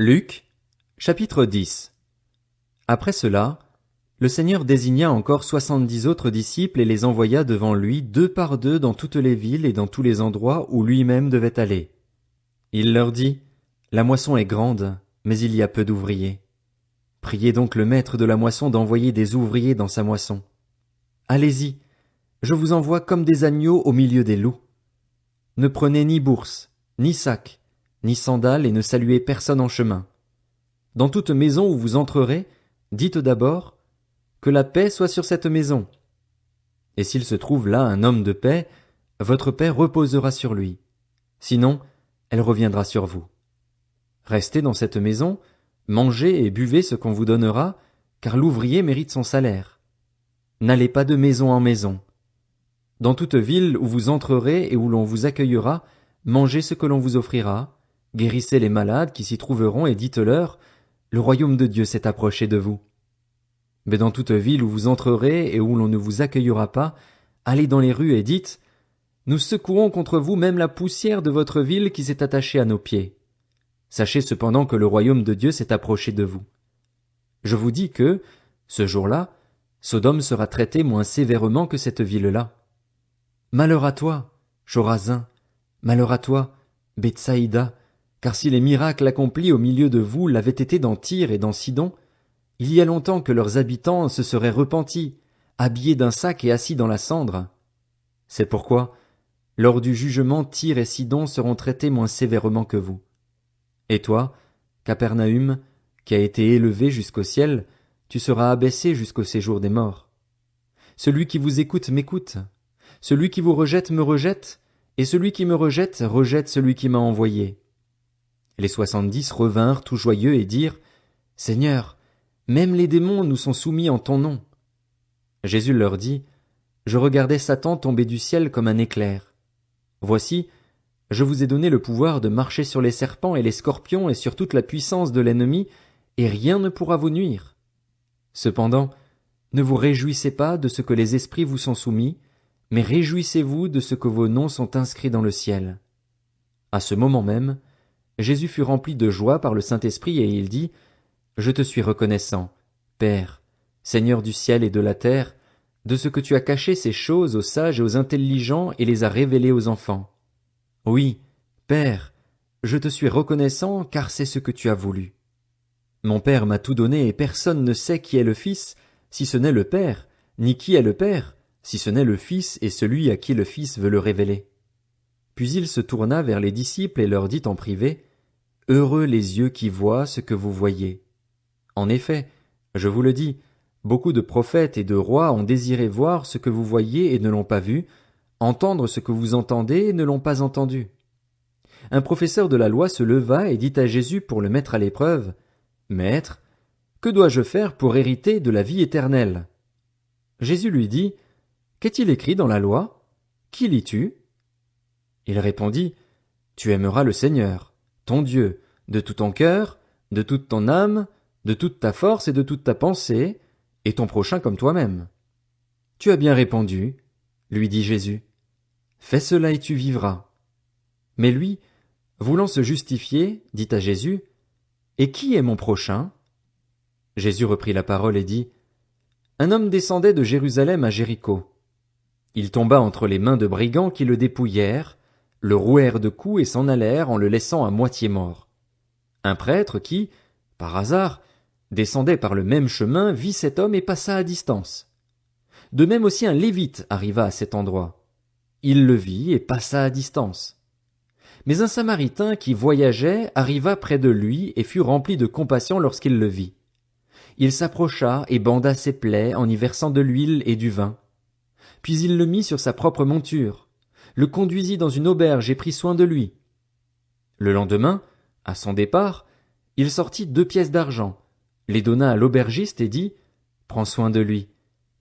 Luc, chapitre 10. Après cela, le Seigneur désigna encore 70 autres disciples et les envoya devant lui deux par deux dans toutes les villes et dans tous les endroits où lui-même devait aller. Il leur dit, La moisson est grande, mais il y a peu d'ouvriers. Priez donc le maître de la moisson d'envoyer des ouvriers dans sa moisson. Allez-y, je vous envoie comme des agneaux au milieu des loups. Ne prenez ni bourse, ni sac, ni sandales et ne saluez personne en chemin. Dans toute maison où vous entrerez, dites d'abord, que la paix soit sur cette maison. Et s'il se trouve là un homme de paix, votre paix reposera sur lui. Sinon, elle reviendra sur vous. Restez dans cette maison, mangez et buvez ce qu'on vous donnera, car l'ouvrier mérite son salaire. N'allez pas de maison en maison. Dans toute ville où vous entrerez et où l'on vous accueillera, mangez ce que l'on vous offrira, guérissez les malades qui s'y trouveront et dites-leur, le royaume de Dieu s'est approché de vous. Mais dans toute ville où vous entrerez et où l'on ne vous accueillera pas, allez dans les rues et dites, nous secouons contre vous même la poussière de votre ville qui s'est attachée à nos pieds. Sachez cependant que le royaume de Dieu s'est approché de vous. Je vous dis que, ce jour-là, Sodome sera traitée moins sévèrement que cette ville-là. Malheur à toi, Chorazin, malheur à toi, Bethsaïda, car si les miracles accomplis au milieu de vous l'avaient été dans Tyr et dans Sidon, il y a longtemps que leurs habitants se seraient repentis, habillés d'un sac et assis dans la cendre. C'est pourquoi, lors du jugement, Tyr et Sidon seront traités moins sévèrement que vous. Et toi, Capernaüm, qui a été élevé jusqu'au ciel, tu seras abaissé jusqu'au séjour des morts. Celui qui vous écoute m'écoute, celui qui vous rejette me rejette, et celui qui me rejette rejette celui qui m'a envoyé. Les 70 revinrent tout joyeux et dirent, Seigneur, même les démons nous sont soumis en ton nom. Jésus leur dit, Je regardais Satan tomber du ciel comme un éclair. Voici, je vous ai donné le pouvoir de marcher sur les serpents et les scorpions et sur toute la puissance de l'ennemi, et rien ne pourra vous nuire. Cependant, ne vous réjouissez pas de ce que les esprits vous sont soumis, mais réjouissez-vous de ce que vos noms sont inscrits dans le ciel. À ce moment même, Jésus fut rempli de joie par le Saint-Esprit et il dit, Je te suis reconnaissant, Père, Seigneur du ciel et de la terre, de ce que tu as caché ces choses aux sages et aux intelligents et les as révélées aux enfants. Oui, Père, je te suis reconnaissant car c'est ce que tu as voulu. Mon Père m'a tout donné et personne ne sait qui est le Fils, si ce n'est le Père, ni qui est le Père, si ce n'est le Fils et celui à qui le Fils veut le révéler. Puis il se tourna vers les disciples et leur dit en privé, Heureux les yeux qui voient ce que vous voyez. En effet, je vous le dis, beaucoup de prophètes et de rois ont désiré voir ce que vous voyez et ne l'ont pas vu, entendre ce que vous entendez et ne l'ont pas entendu. Un professeur de la loi se leva et dit à Jésus pour le mettre à l'épreuve, Maître, que dois-je faire pour hériter de la vie éternelle? Jésus lui dit, Qu'est-il écrit dans la loi? Qui lis-tu? Il répondit, Tu aimeras le Seigneur, ton Dieu, de tout ton cœur, de toute ton âme, de toute ta force et de toute ta pensée, et ton prochain comme toi-même. Tu as bien répondu, lui dit Jésus. Fais cela et tu vivras. Mais lui, voulant se justifier, dit à Jésus, Et qui est mon prochain? Jésus reprit la parole et dit, Un homme descendait de Jérusalem à Jéricho. Il tomba entre les mains de brigands qui le dépouillèrent, le rouèrent de coups et s'en allèrent en le laissant à moitié mort. Un prêtre qui, par hasard, descendait par le même chemin vit cet homme et passa à distance. De même aussi un lévite arriva à cet endroit. Il le vit et passa à distance. Mais un samaritain qui voyageait arriva près de lui et fut rempli de compassion lorsqu'il le vit. Il s'approcha et banda ses plaies en y versant de l'huile et du vin. Puis il le mit sur sa propre monture, le conduisit dans une auberge et prit soin de lui. Le lendemain, à son départ, il sortit 2 pièces d'argent, les donna à l'aubergiste et dit, Prends soin de lui,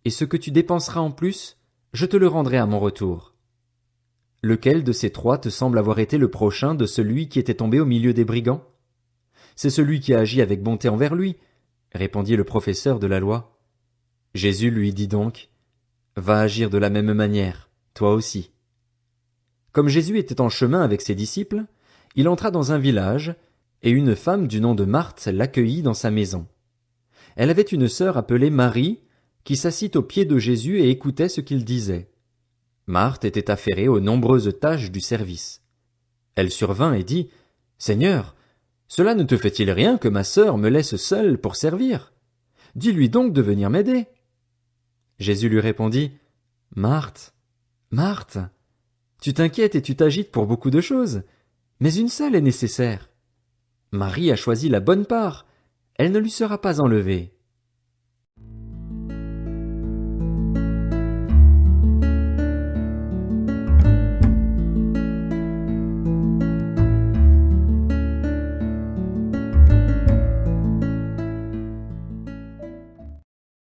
et ce que tu dépenseras en plus, je te le rendrai à mon retour. Lequel de ces 3 te semble avoir été le prochain de celui qui était tombé au milieu des brigands? C'est celui qui a agi avec bonté envers lui, répondit le professeur de la loi. Jésus lui dit donc, Va agir de la même manière, toi aussi. Comme Jésus était en chemin avec ses disciples, il entra dans un village, et une femme du nom de Marthe l'accueillit dans sa maison. Elle avait une sœur appelée Marie, qui s'assit aux pieds de Jésus et écoutait ce qu'il disait. Marthe était affairée aux nombreuses tâches du service. Elle survint et dit, « Seigneur, cela ne te fait-il rien que ma sœur me laisse seule pour servir? Dis-lui donc de venir m'aider. » Jésus lui répondit, « Marthe, Marthe, tu t'inquiètes et tu t'agites pour beaucoup de choses, mais une seule est nécessaire. Marie a choisi la bonne part, elle ne lui sera pas enlevée. »